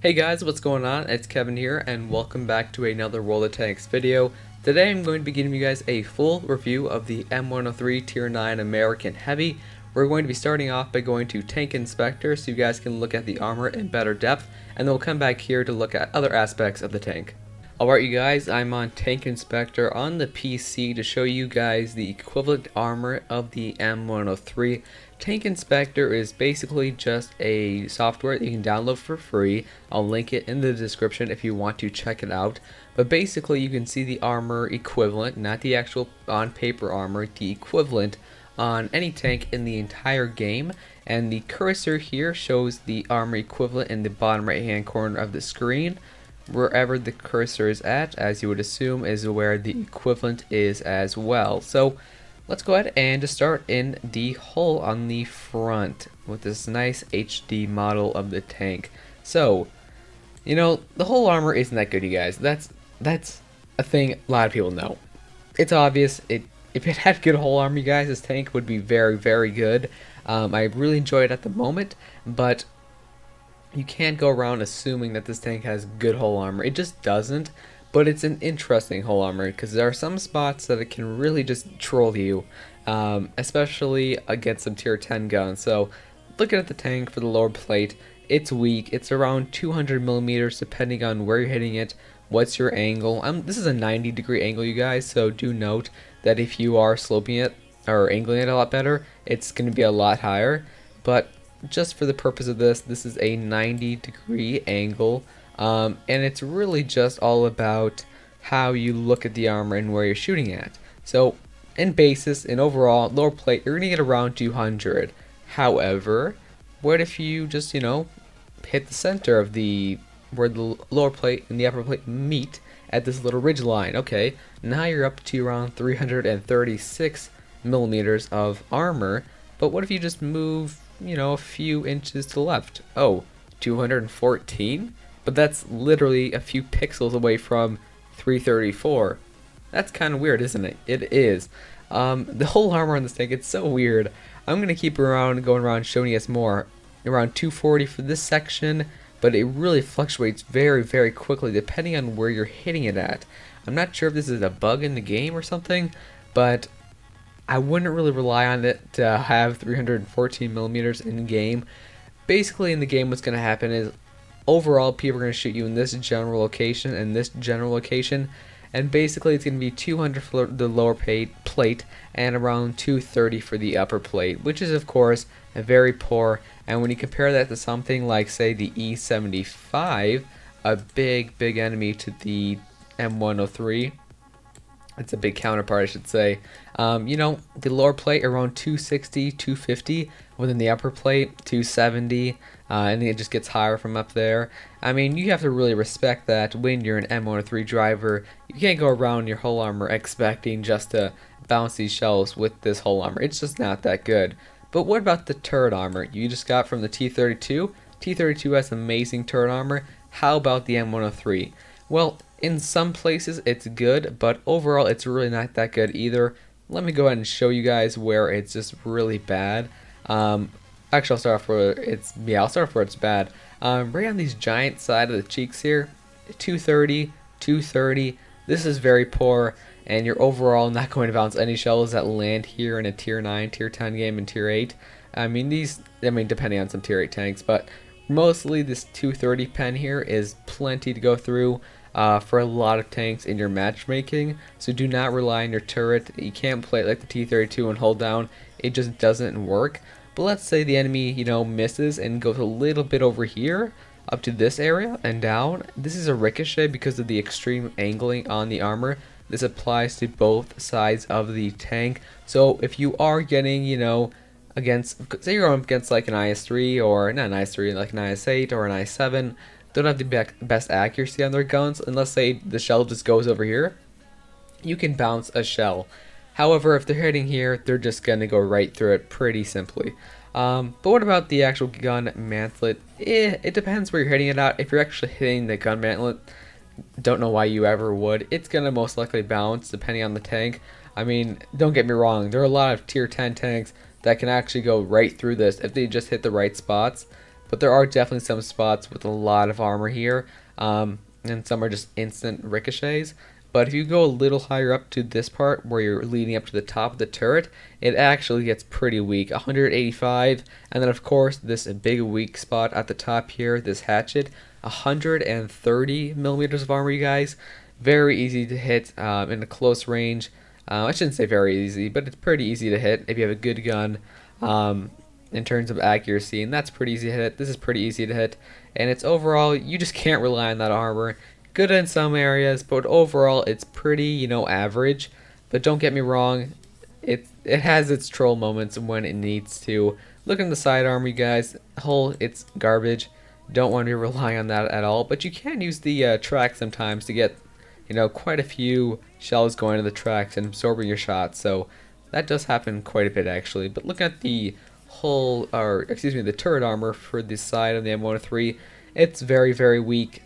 Hey guys, what's going on? It's Kevin here, and welcome back to another World of Tanks video. Today I'm going to be giving you guys a full review of the M103 Tier 9 American Heavy. We're going to be starting off by going to Tank Inspector so you guys can look at the armor in better depth, and then we'll come back here to look at other aspects of the tank. Alright you guys, I'm on Tank Inspector on the PC to show you guys the equivalent armor of the M103. Tank Inspector is basically just a software that you can download for free. I'll link it in the description if you want to check it out. But basically you can see the armor equivalent, not the actual on paper armor, the equivalent on any tank in the entire game. And the cursor here shows the armor equivalent in the bottom right hand corner of the screen. Wherever the cursor is at, as you would assume, is where the equivalent is as well. So let's go ahead and just start in the hull on the front with this nice HD model of the tank. So, you know, the hull armor isn't that good, you guys. That's a thing a lot of people know. It's obvious. If it had good hull armor, you guys, this tank would be very, very good. I really enjoy it at the moment, but you can't go around assuming that this tank has good hull armor. It just doesn't, but it's an interesting hull armor because there are some spots that it can really just troll you, especially against some tier 10 guns. So looking at the tank for the lower plate, it's weak. It's around 200 millimeters depending on where you're hitting it, what's your angle. This is a 90-degree angle, you guys, so do note that if you are sloping it or angling it a lot better, it's going to be a lot higher. But just for the purpose of this is a 90-degree angle, and it's really just all about how you look at the armor and where you're shooting at. So in basis, in overall, lower plate, you're going to get around 200. However, what if you just, you know, hit the center of where the lower plate and the upper plate meet at this little ridge line? Okay, now you're up to around 336 millimeters of armor, but what if you just move, you know, a few inches to the left? Oh, 214? But that's literally a few pixels away from 334. That's kind of weird, isn't it? It is. The whole armor on this tank, it's so weird. I'm going to keep going around showing you guys more. Around 240 for this section, but it really fluctuates very, very quickly depending on where you're hitting it at. I'm not sure if this is a bug in the game or something, but I wouldn't really rely on it to have 314 millimeters in game. Basically, in the game, what's going to happen is overall people are going to shoot you in this general location and this general location, and basically it's going to be 200 for the lower plate and around 230 for the upper plate, which is of course very poor. And when you compare that to something like, say, the E75, a big enemy to the M103, it's a big counterpart, I should say. You know, the lower plate around 260, 250, within the upper plate 270, and then it just gets higher from up there. I mean, you have to really respect that when you're an M103 driver. You can't go around your hull armor expecting just to bounce these shells with this hull armor. It's just not that good. But what about the turret armor you just got from the T32? T32 has amazing turret armor. How about the M103? Well, in some places it's good, but overall it's really not that good either. Let me go ahead and show you guys where it's just really bad. Actually, I'll start off where it's bad. Right on these giant side of the cheeks here, 230, 230. This is very poor, and you're overall not going to bounce any shells that land here in a tier 9, tier 10 game, and tier 8. I mean, depending on some tier 8 tanks, but mostly this 230 pen here is plenty to go through for a lot of tanks in your matchmaking. So do not rely on your turret. You can't play it like the T32 and hold down. It just doesn't work. But let's say the enemy, you know, misses and goes a little bit over here up to this area and down. This is a ricochet because of the extreme angling on the armor. This applies to both sides of the tank. So if you are getting, you know, against, say you're going against like an IS-3, or not an IS-3, like an IS-8 or an IS-7, don't have the best accuracy on their guns, unless say the shell just goes over here, you can bounce a shell. However, if they're hitting here, they're just going to go right through it pretty simply. But what about the actual gun mantlet? It depends where you're hitting it at. If you're actually hitting the gun mantlet, don't know why you ever would. It's going to most likely bounce depending on the tank. I mean, don't get me wrong, there are a lot of tier 10 tanks that can actually go right through this if they just hit the right spots. but there are definitely some spots with a lot of armor here, and some are just instant ricochets. But if you go a little higher up to this part where you're leading up to the top of the turret, it actually gets pretty weak. 185, and then of course this big weak spot at the top here, this hatchet, 130 millimeters of armor, you guys. Very easy to hit in a close range. I shouldn't say very easy, but it's pretty easy to hit if you have a good gun in terms of accuracy, and that's pretty easy to hit. This is pretty easy to hit, and it's overall, you just can't rely on that armor. Good in some areas, but overall it's pretty, you know, average. But don't get me wrong, it has its troll moments when it needs to. Look at the side armor, you guys. It's garbage. Don't want to be relying on that at all. But you can use the track sometimes to get, you know, quite a few shells going to the tracks and absorbing your shots. So that does happen quite a bit actually. But look at the the turret armor for the side of the M103. It's very, very weak.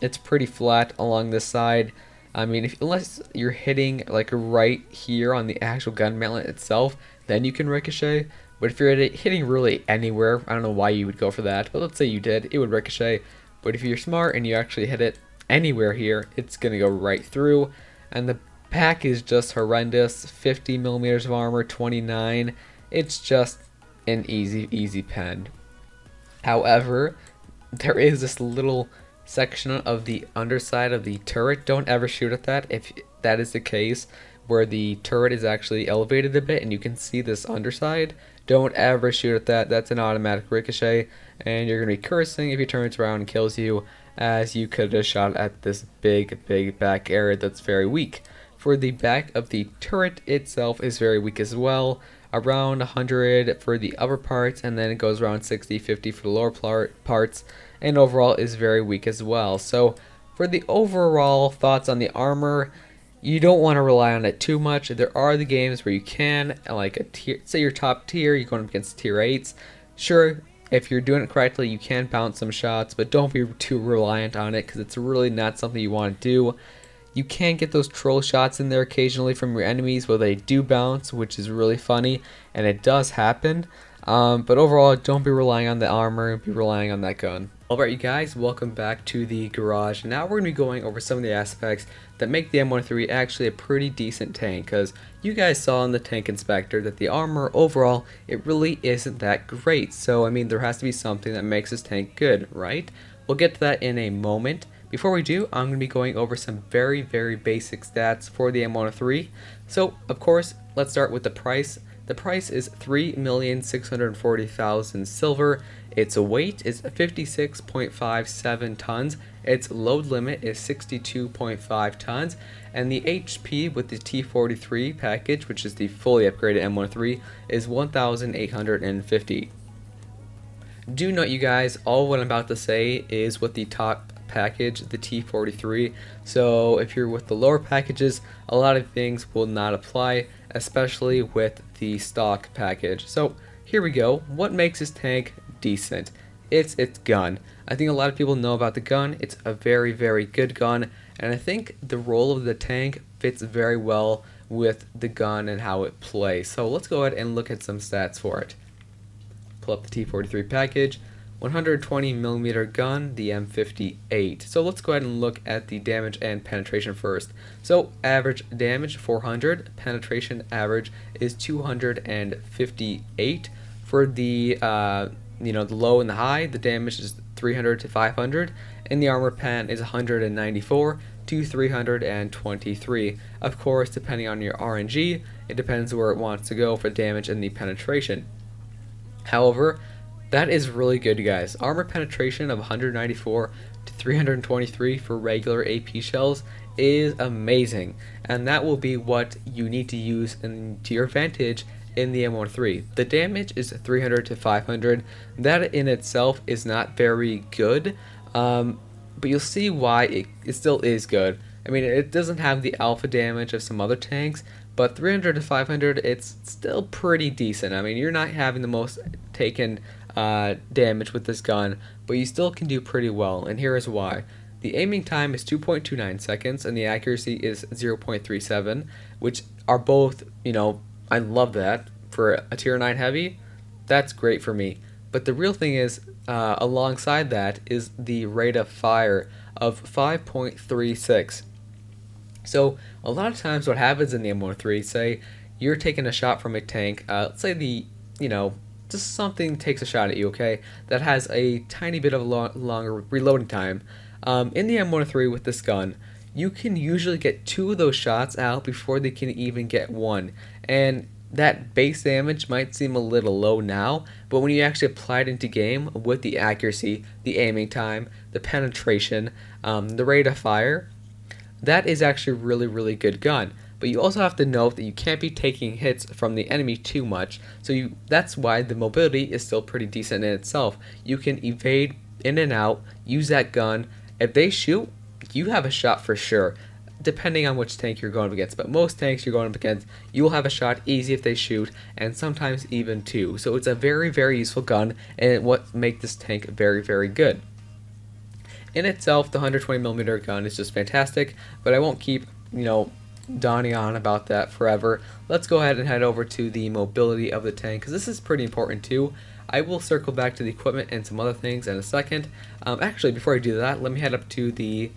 It's pretty flat along this side. I mean, unless you're hitting like right here on the actual gun mallet itself, then you can ricochet. But if you're hitting really anywhere, I don't know why you would go for that, but let's say you did, it would ricochet. But if you're smart and you actually hit it anywhere here, it's gonna go right through. And the pack is just horrendous. 50 millimeters of armor, 29. It's just an easy pen. However, there is this little section of the underside of the turret. Don't ever shoot at that if that is the case, where the turret is actually elevated a bit and you can see this underside. Don't ever shoot at that. That's an automatic ricochet, and you're gonna be cursing if he turns around and kills you, as you could have shot at this big back area that's very weak. For the back of the turret itself is very weak as well, around 100 for the upper parts, and then it goes around 60-50 for the lower parts, and overall is very weak as well. So for the overall thoughts on the armor, you don't want to rely on it too much. There are the games where you can, like a tier, say your top tier, you're going up against tier 8s. Sure, if you're doing it correctly, you can bounce some shots, but don't be too reliant on it because it's really not something you want to do. You can get those troll shots in there occasionally from your enemies where they do bounce, which is really funny, and it does happen. But overall, don't be relying on the armor, be relying on that gun. Alright you guys, welcome back to the garage. Now we're going to be going over some of the aspects that make the M103 actually a pretty decent tank, because you guys saw in the tank inspector that the armor overall, it really isn't that great. So I mean, there has to be something that makes this tank good, right? We'll get to that in a moment. Before we do, I'm going to be going over some very basic stats for the M103. So, of course, let's start with the price. The price is 3,640,000 silver. Its weight is 56.57 tons. Its load limit is 62.5 tons. And the HP with the T43 package, which is the fully upgraded M103, is 1,850. Do note, you guys, all what I'm about to say is with the top package, the T43. So if you're with the lower packages, a lot of things will not apply, especially with the stock package. So here we go. What makes this tank decent? It's its gun. I think a lot of people know about the gun. It's a very good gun, and I think the role of the tank fits very well with the gun and how it plays. So let's go ahead and look at some stats for it. Pull up the T43 package. 120mm gun, the M58. So let's go ahead and look at the damage and penetration first. So average damage 400, penetration average is 258. For the the low and the high, the damage is 300 to 500, and the armor pen is 194 to 323. Of course, depending on your RNG, it depends where it wants to go for damage and the penetration. However, that is really good, you guys. Armor penetration of 194 to 323 for regular AP shells is amazing, and that will be what you need to use to your advantage in the M103. The damage is 300 to 500. That in itself is not very good, but you'll see why it still is good. I mean, it doesn't have the alpha damage of some other tanks, but 300 to 500, it's still pretty decent. I mean, you're not having the most taken damage with this gun, but you still can do pretty well, and here is why. The aiming time is 2.29 seconds, and the accuracy is 0.37, which are both, I love that. For a tier 9 heavy, that's great for me. But the real thing is, alongside that, is the rate of fire of 5.36. So a lot of times what happens in the M103, say you're taking a shot from a tank, let's say just something takes a shot at you, okay, that has a tiny bit of a longer reloading time. In the M103 with this gun, you can usually get 2 of those shots out before they can even get 1. And that base damage might seem a little low now, but when you actually apply it into game with the accuracy, the aiming time, the penetration, the rate of fire, that is actually a really, really good gun. But you also have to note that you can't be taking hits from the enemy too much, so that's why the mobility is still pretty decent in itself. You can evade in and out, use that gun. If they shoot, you have a shot for sure, depending on which tank you're going up against. But most tanks you're going up against, you will have a shot easy if they shoot, and sometimes even 2. So it's a very, very useful gun, and what makes this tank very, very good. In itself, the 120mm gun is just fantastic, but I won't keep, donning on about that forever. Let's go ahead and head over to the mobility of the tank, because this is pretty important too. I will circle back to the equipment and some other things in a second. Actually, before I do that, let me head up to the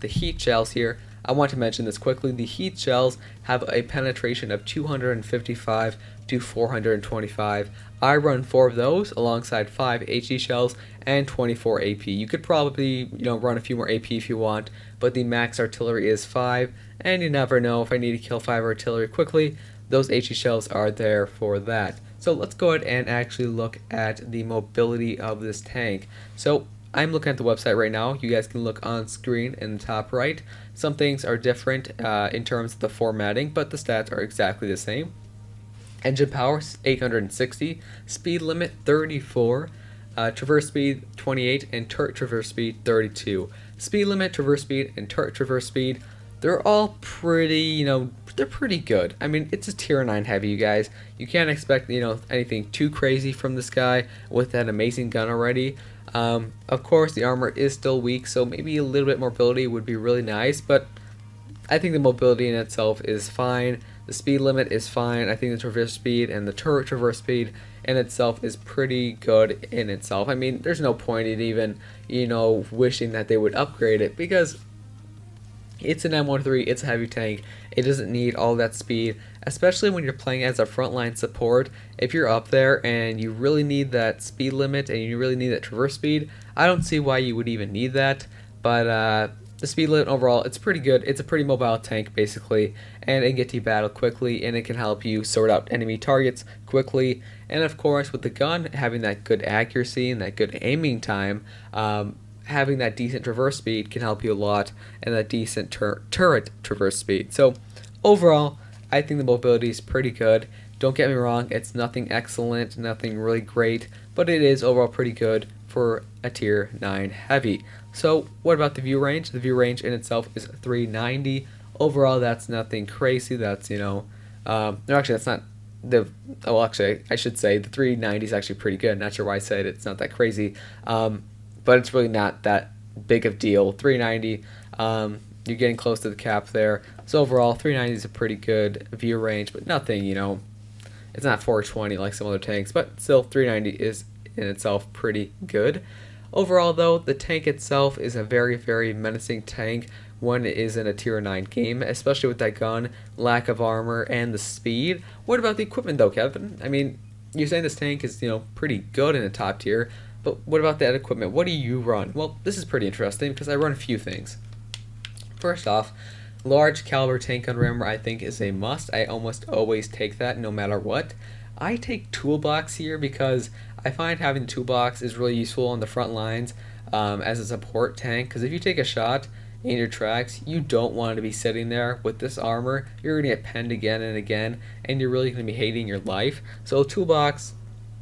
heat shells here. I want to mention this quickly. The heat shells have a penetration of 255 to 425. I run 4 of those alongside 5 HE shells and 24 AP. You could probably run a few more AP if you want, but the max artillery is 5, and you never know if I need to kill 5 artillery quickly. Those HE shells are there for that. So let's go ahead and actually look at the mobility of this tank. So I'm looking at the website right now. You guys can look on screen in the top right. Some things are different in terms of the formatting, but the stats are exactly the same. Engine power 860, speed limit 34, traverse speed 28, and turret traverse speed 32. Speed limit, traverse speed, and turret traverse speed, they're all pretty, they're pretty good. I mean, it's a tier 9 heavy, you guys. You can't expect, anything too crazy from this guy with that amazing gun already. Of course, the armor is still weak, so maybe a little bit more mobility would be really nice, but I think the mobility in itself is fine. The speed limit is fine. I think the traverse speed and the turret traverse speed in itself is pretty good in itself. I mean, there's no point in even, wishing that they would upgrade it, because it's an M103, it's a heavy tank. It doesn't need all that speed, especially when you're playing as a frontline support. If you're up there and you really need that speed limit and you really need that traverse speed, I don't see why you would even need that. But the speed limit overall, it's pretty good. It's a pretty mobile tank basically, and it can get to battle quickly, and it can help you sort out enemy targets quickly. And of course, with the gun having that good accuracy and that good aiming time, having that decent traverse speed can help you a lot, and that decent turret traverse speed. So overall, I think the mobility is pretty good. Don't get me wrong, it's nothing excellent, nothing really great, but it is overall pretty good for a tier 9 heavy. So what about the view range? The view range in itself is 390. Overall, that's nothing crazy. That's, no, actually, that's not the, well, actually, I should say the 390 is actually pretty good. Not sure why I said it's not that crazy, but it's really not that big of a deal. 390, you're getting close to the cap there. So overall, 390 is a pretty good view range, but nothing, it's not 420 like some other tanks, but still 390 is in itself pretty good. Overall though, the tank itself is a very, very menacing tank when it is in a tier 9 game, especially with that gun, lack of armor, and the speed. What about the equipment though, Kevin? I mean, you're saying this tank is, pretty good in the top tier, but what about that equipment? What do you run? Well, this is pretty interesting because I run a few things. First off, large caliber tank gun rammer I think is a must. I almost always take that no matter what. I take toolbox here because I find having the toolbox is really useful on the front lines as a support tank, because if you take a shot in your tracks, you don't want to be sitting there with this armor. You're going to get penned again and again, and you're really going to be hating your life. So toolbox,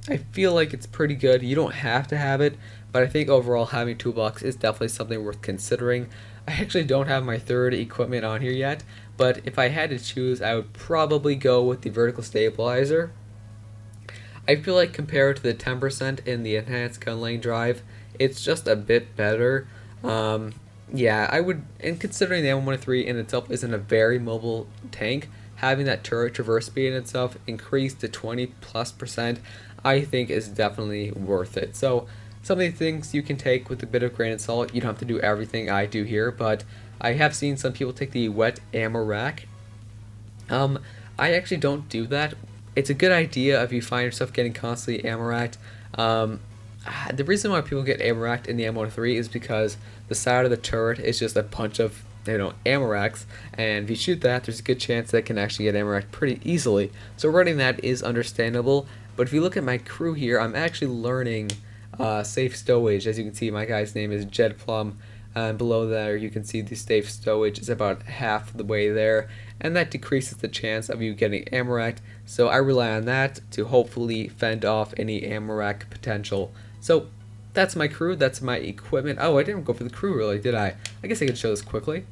I feel like it's pretty good. You don't have to have it, but I think overall having toolbox is definitely something worth considering. I actually don't have my third equipment on here yet, but if I had to choose, I would probably go with the vertical stabilizer. I feel like compared to the 10% in the enhanced gun lane drive, it's just a bit better. Yeah, I would, and considering the M103 in itself isn't a very mobile tank, having that turret traverse speed in itself increased to 20+%, I think is definitely worth it. So some of the things you can take with a bit of grain of salt. You don't have to do everything I do here, but I have seen some people take the wet ammo rack. I actually don't do that. It's a good idea if you find yourself getting constantly ammo racked. The reason why people get ammo racked in the M103 is because the side of the turret is just a bunch of ammo racks, and if you shoot that, there's a good chance that can actually get ammo racked pretty easily. So running that is understandable. But if you look at my crew here, I'm actually learning safe stowage. As you can see, my guy's name is Jed Plum. And below there, you can see the safe stowage is about half the way there, and that decreases the chance of you getting ammo racked. So I rely on that to hopefully fend off any ammo rack potential. So that's my crew, that's my equipment. Oh, I didn't go for the crew really, did I? I guess I could show this quickly.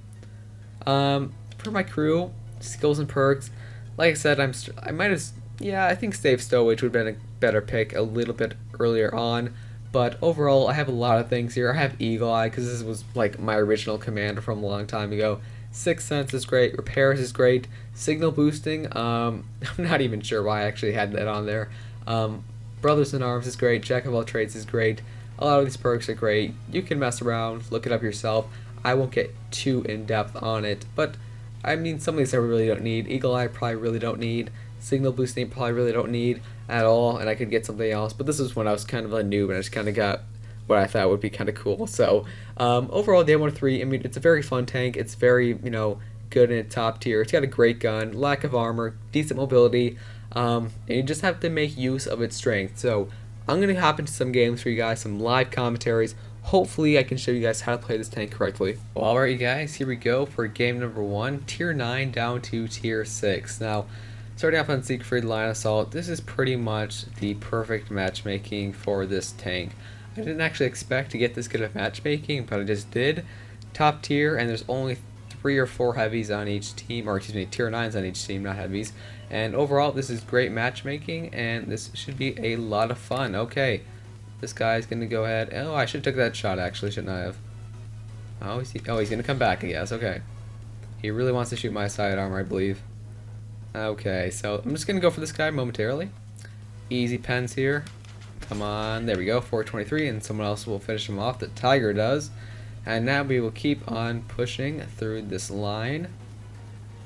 For my crew, skills and perks, like I said, I might have, yeah, I think safe stowage would have been a better pick a little bit earlier on. But overall, I have a lot of things here. I have Eagle Eye, because this was like my original commander from a long time ago. Sixth Sense is great. Repairs is great. Signal boosting, I'm not even sure why I actually had that on there. Brothers in Arms is great. Jack of all trades is great. A lot of these perks are great. You can mess around, look it up yourself. I won't get too in-depth on it, but I mean, some of these I really don't need. Eagle Eye probably really don't need. Signal boosting probably really don't need at all, and I could get something else. But this is when I was kind of a noob, and I just kind of got what I thought would be kind of cool. So overall, the M103, I mean, it's a very fun tank. It's very, good in its top tier. It's got a great gun, lack of armor, decent mobility, and you just have to make use of its strength. So I'm going to hop into some games for you guys, some live commentaries. Hopefully I can show you guys how to play this tank correctly. Well, alright you guys, here we go for game number 1, tier 9 down to tier 6. Now, starting off on Siegfried Line Assault, this is pretty much the perfect matchmaking for this tank. I didn't actually expect to get this good of matchmaking, but I just did. Top tier, and there's only 3 or 4 heavies on each team, or excuse me, tier 9s on each team, not heavies. And overall, this is great matchmaking, and this should be a lot of fun. Okay, this guy's gonna go ahead. Oh, I should have took that shot actually, shouldn't I have? Oh, he's gonna come back, I guess. Okay, he really wants to shoot my side armor, I believe. Okay, so I'm just gonna go for this guy momentarily. Easy pens here. Come on, there we go, 423, and someone else will finish him off. The Tiger does. And now we will keep on pushing through this line.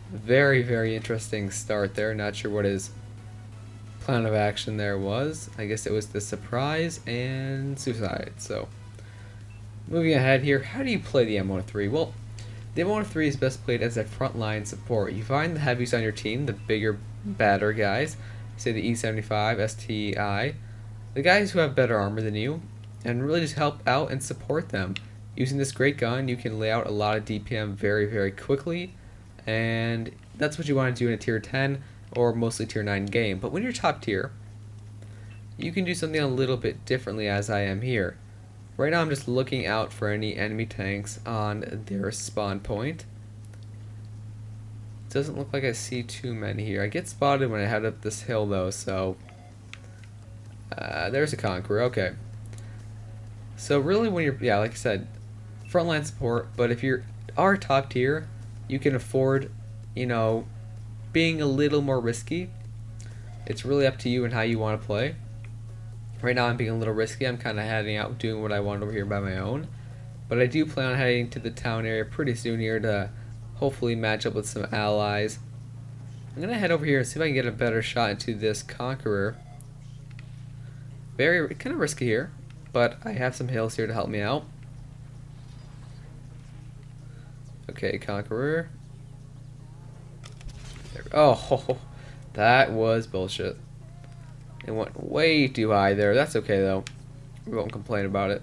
Very, very interesting start there. Not sure what his plan of action there was. I guess it was the surprise and suicide. So, moving ahead here, how do you play the M103? Well, the M103 is best played as a frontline support. You find the heavies on your team, the bigger, badder guys, say the E75, STI, the guys who have better armor than you, and really just help out and support them. Using this great gun, you can lay out a lot of DPM very, very quickly, and that's what you want to do in a tier 10 or mostly tier 9 game. But when you're top tier, you can do something a little bit differently, as I am here. Right now I'm just looking out for any enemy tanks on their spawn point. Doesn't look like I see too many here. I get spotted when I head up this hill though, so there's a Conqueror. Okay, so really when you're, yeah, like I said, frontline support, but if you are top tier, you can afford, being a little more risky. It's really up to you and how you want to play. Right now I'm being a little risky. I'm kind of heading out doing what I want over here by my own, but I do plan on heading to the town area pretty soon here to hopefully match up with some allies. I'm gonna head over here and see if I can get a better shot into this Conqueror. Very kind of risky here, but I have some hills here to help me out. Okay, Conqueror. Oh, that was bullshit. It went way too high there. That's okay though. We won't complain about it.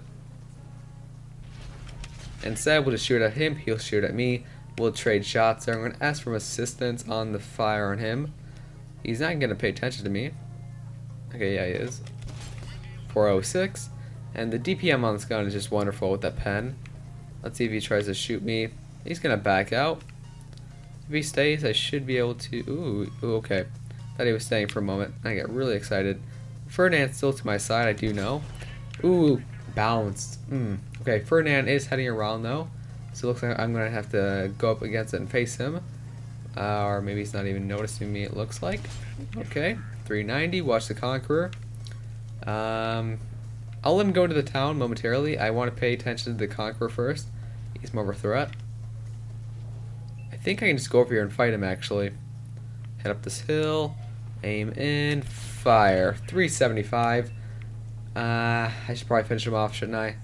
Instead, we'll just shoot at him. He'll shoot at me. We'll trade shots there. I'm going to ask for assistance on the fire on him. He's not going to pay attention to me. Okay, yeah, he is. 406. And the DPM on this gun is just wonderful with that pen. Let's see if he tries to shoot me. He's going to back out. If he stays, I should be able to... Ooh, okay. Thought he was staying for a moment. I got really excited. Ferdinand's still to my side, I do know. Ooh, bounced. Okay, Ferdinand is heading around though. So it looks like I'm going to have to go up against it and face him. Or maybe he's not even noticing me, it looks like. Okay, 390, watch the Conqueror. I'll let him go into the town momentarily. I want to pay attention to the Conqueror first. He's more of a threat. I think I can just go over here and fight him, actually. Head up this hill, aim in, fire. 375. I should probably finish him off, shouldn't I?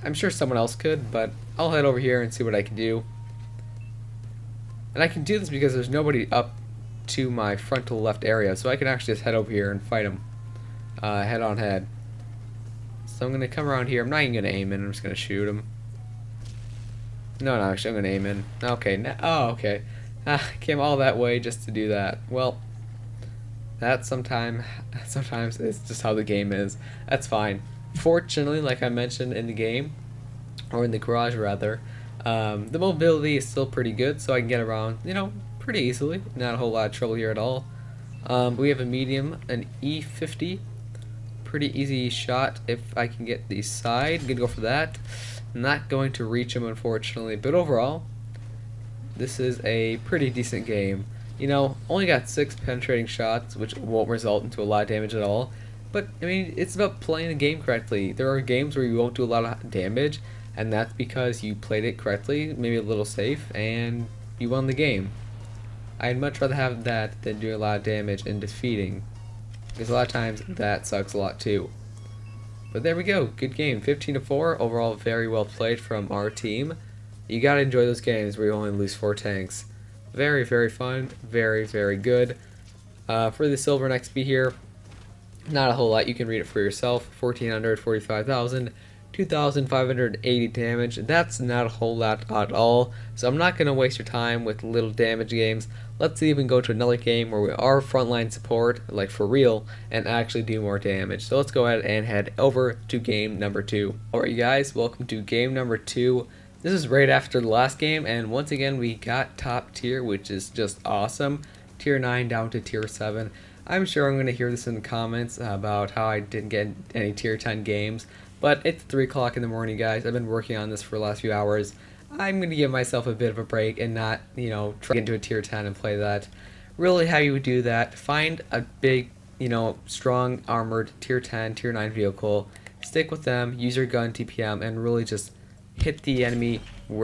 I'm sure someone else could, but I'll head over here and see what I can do. And I can do this because there's nobody up to my frontal left area, so I can actually just head over here and fight him head on head. So I'm going to come around here. I'm not even going to aim in, I'm just going to shoot him. No, actually I'm going to aim in. Okay, oh, okay. Came all that way just to do that. Well, that sometimes it's just how the game is. That's fine. Fortunately, like I mentioned in the game, or in the garage rather, the mobility is still pretty good, so I can get around, you know, pretty easily. Not a whole lot of trouble here at all. We have a medium, an E50. Pretty easy shot if I can get the side. Gonna go for that. Not going to reach him, unfortunately, but overall, this is a pretty decent game. You know, only got 6 penetrating shots, which won't result into a lot of damage at all. But, I mean, it's about playing the game correctly. There are games where you won't do a lot of damage, and that's because you played it correctly, maybe a little safe, and you won the game. I'd much rather have that than do a lot of damage and defeating, because a lot of times that sucks a lot too. But there we go, good game, 15-4, overall very well played from our team. You gotta enjoy those games where you only lose 4 tanks. Very, very fun, very, very good. For the silver and XP here, not a whole lot, you can read it for yourself. 1,400, 45,000, 2,580 damage. That's not a whole lot at all, so I'm not going to waste your time with little damage games. Let's even go to another game where we are frontline support, like for real, and actually do more damage. So let's go ahead and head over to game number 2. Alright you guys, welcome to game number 2. This is right after the last game, and once again we got top tier, which is just awesome. Tier 9 down to tier 7. I'm sure I'm going to hear this in the comments about how I didn't get any tier 10 games, but it's 3 o'clock in the morning, guys. I've been working on this for the last few hours. I'm going to give myself a bit of a break and not, you know, try to get into a tier 10 and play that. Really, how you would do that, find a big, you know, strong armored tier 10, tier 9 vehicle, stick with them, use your gun TPM, and really just hit the enemy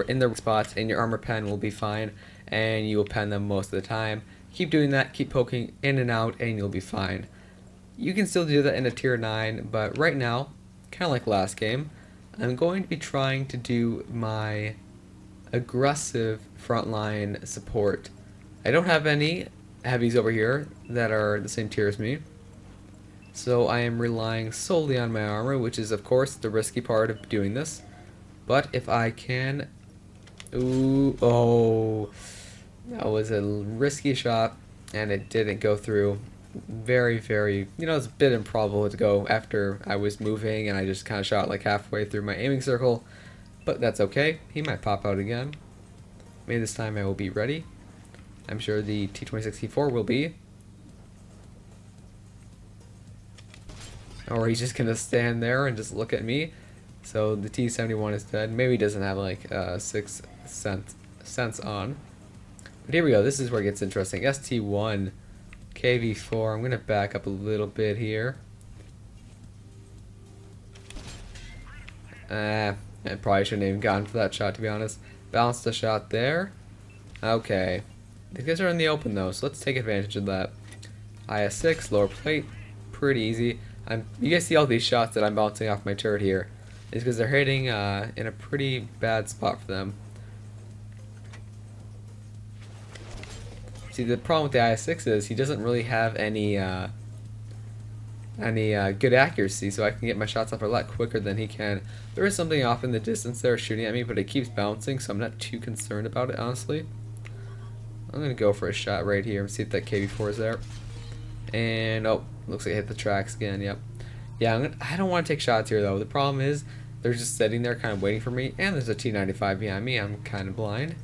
in the spots, and your armor pen will be fine, and you will pen them most of the time. Keep doing that, keep poking in and out, and you'll be fine. You can still do that in a tier 9, but right now, kind of like last game, I'm going to be trying to do my aggressive frontline support. I don't have any heavies over here that are the same tier as me, so I am relying solely on my armor, which is of course the risky part of doing this. But if I can... Ooh, oh... That was a risky shot, and it didn't go through. Very, very, you know, it's a bit improbable to go after I was moving, and I just kind of shot like halfway through my aiming circle. But that's okay. He might pop out again. Maybe this time I will be ready. I'm sure the T-26-T4 will be. Or he's just going to stand there and just look at me. So the T-71 is dead. Maybe he doesn't have like 6 cents on. But here we go, this is where it gets interesting. ST1, KV4, I'm going to back up a little bit here. I probably shouldn't have even gone for that shot, to be honest. Bounced the shot there. Okay. These guys are in the open though, so let's take advantage of that. IS-6, lower plate, pretty easy. You guys see all these shots that I'm bouncing off my turret here. It's because they're hitting in a pretty bad spot for them. See, the problem with the IS-6 is he doesn't really have any good accuracy, so I can get my shots off a lot quicker than he can. There is something off in the distance there shooting at me, but it keeps bouncing, so I'm not too concerned about it, honestly. I'm going to go for a shot right here and see if that KV4 is there. And, oh, looks like it hit the tracks again, yep. Yeah, I don't want to take shots here, though. The problem is they're just sitting there kind of waiting for me, and there's a T-95 behind me. I'm kind of blind.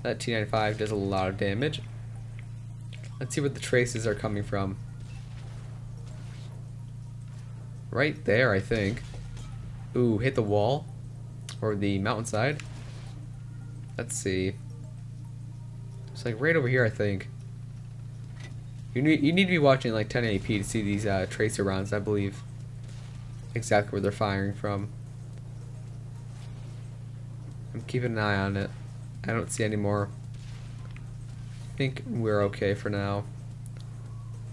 That T-95 does a lot of damage. Let's see where the traces are coming from. Right there, I think. Ooh, hit the wall. Or the mountainside. Let's see. It's like right over here, I think. You need to be watching like 1080p to see these tracer rounds, I believe. Exactly where they're firing from. I'm keeping an eye on it. I don't see any more. I think we're okay for now.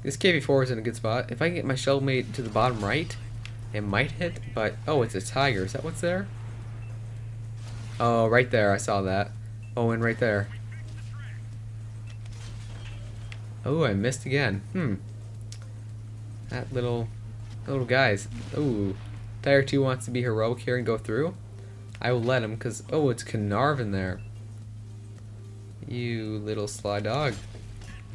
This KV4 is in a good spot. If I can get my shell made to the bottom right, it might hit, but oh, it's a tiger. Is that what's there? Oh, right there. I saw that. Oh, and right there. Oh, I missed again. That little guys. Ooh. Tiger 2 wants to be heroic here and go through. I will let him because, oh, it's Kontinuum there. You little sly dog.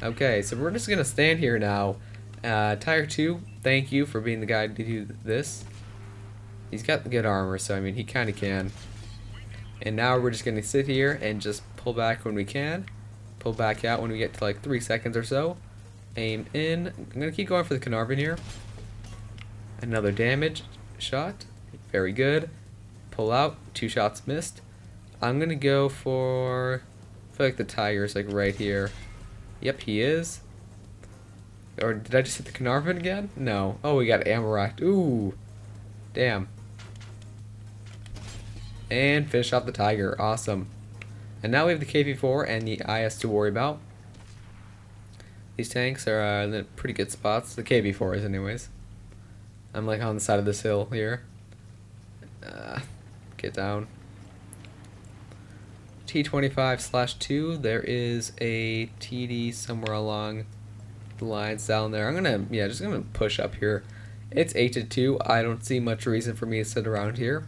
Okay, so we're just going to stand here now. Tiger 2, thank you for being the guy to do this. He's got good armor, so I mean, he kind of can. And now we're just going to sit here and just pull back when we can. Pull back out when we get to like 3 seconds or so. Aim in. I'm going to keep going for the Kontinuum here. Another damage shot. Very good. Pull out. 2 shots missed. I'm going to go for... I feel like the tiger's like right here. Yep, he is. Or did I just hit the Kontinuum again? No. Oh, we got Amorite. Ooh. Damn. And finish off the tiger. Awesome. And now we have the KV4 and the IS to worry about. These tanks are in pretty good spots. The KV4 is anyways. I'm like on the side of this hill here. Get down. T25/2. There is a TD somewhere along the lines down there. I'm gonna, just gonna push up here. It's 8-2. I don't see much reason for me to sit around here.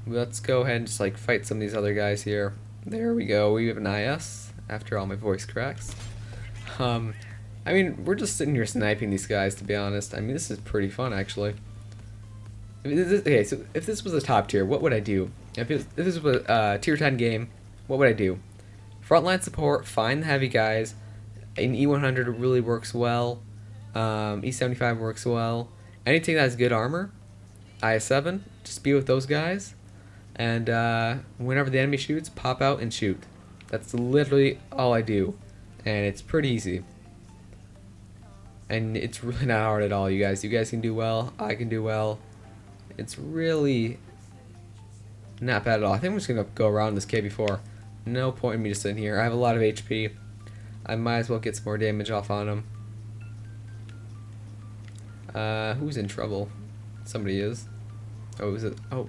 Let's go ahead and just like fight some of these other guys here. There we go. We have an IS after all my voice cracks. I mean, we're just sitting here sniping these guys, to be honest. I mean, this is pretty fun actually. I mean, okay, so if this was a top tier, what would I do? If this was a tier 10 game, what would I do? Frontline support, find the heavy guys. An E100 really works well. E75 works well. Anything that has good armor, IS7, just be with those guys. And whenever the enemy shoots, pop out and shoot. That's literally all I do. And it's pretty easy. And it's really not hard at all, you guys. You guys can do well. I can do well. It's really not bad at all. I think I'm just going to go around this KB4. No point in me just sitting here. I have a lot of HP. I might as well get some more damage off on him. Who's in trouble? Somebody is. Oh, is it? Oh,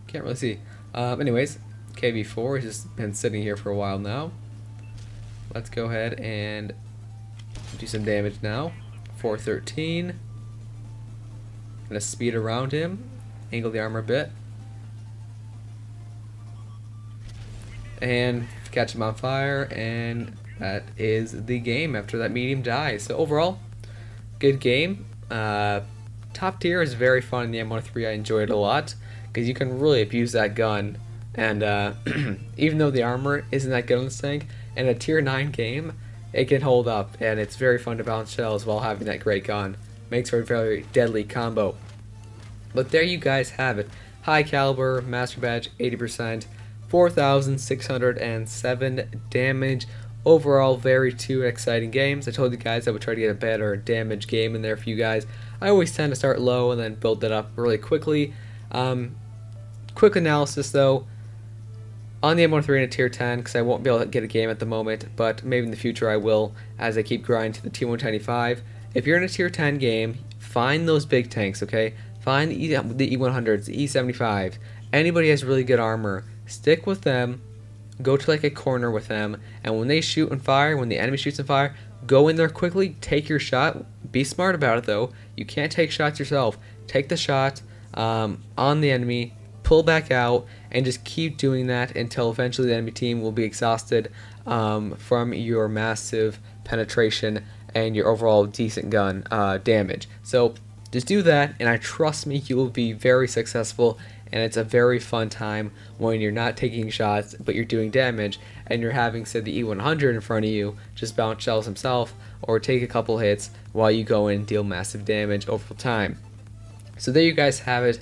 can't really see. Anyways, KV4 has just been sitting here for a while now. Let's go ahead and do some damage now. 413. Gonna speed around him, angle the armor a bit, and catch him on fire, and that is the game after that medium dies. So overall, good game. Top tier is very fun in the M103. I enjoyed it a lot because you can really abuse that gun, and even though the armor isn't that good on this tank, in a tier 9 game, it can hold up, and it's very fun to bounce shells while having that great gun. Makes for a very deadly combo. But there you guys have it. High caliber, master badge, 80%, 4,607 damage. Overall, very two exciting games. I told you guys I would try to get a better damage game in there for you guys. I always tend to start low and then build it up really quickly. Quick analysis though. On the M103 in a tier 10, because I won't be able to get a game at the moment, but maybe in the future I will as I keep grinding to the T125. If you're in a tier 10 game, find those big tanks, okay? Find the E100s, the E75s. Anybody has really good armor. Stick with them. Go to like a corner with them. And when they shoot and fire, when the enemy shoots and fire, go in there quickly. Take your shot. Be smart about it though. You can't take shots yourself. Take the shot on the enemy. Pull back out. And just keep doing that until eventually the enemy team will be exhausted from your massive penetration and your overall decent gun damage. So just do that, and I trust me, you will be very successful, and it's a very fun time when you're not taking shots, but you're doing damage, and you're having, say, the E100 in front of you, just bounce shells himself, or take a couple hits while you go in and deal massive damage over time. So there you guys have it,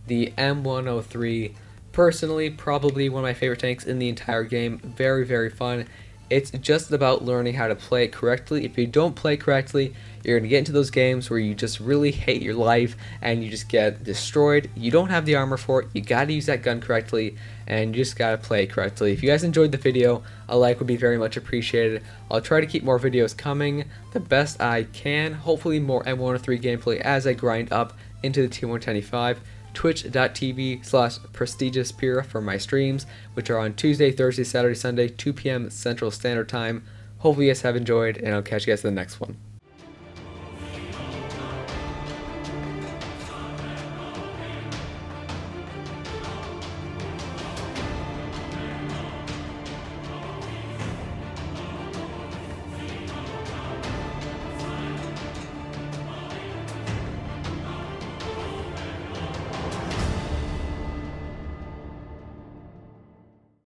the M103. Personally, probably one of my favorite tanks in the entire game. Very, very fun. It's just about learning how to play it correctly. If you don't play correctly, you're going to get into those games where you just really hate your life and you just get destroyed. You don't have the armor for it. You got to use that gun correctly, and you just got to play it correctly. If you guys enjoyed the video, a like would be very much appreciated. I'll try to keep more videos coming the best I can. Hopefully more M103 gameplay as I grind up into the Tier 125. Twitch.tv/PrestigiousPira for my streams, which are on Tuesday, Thursday, Saturday, Sunday, 2 p.m. Central Standard Time. Hopefully you guys have enjoyed, and I'll catch you guys in the next one.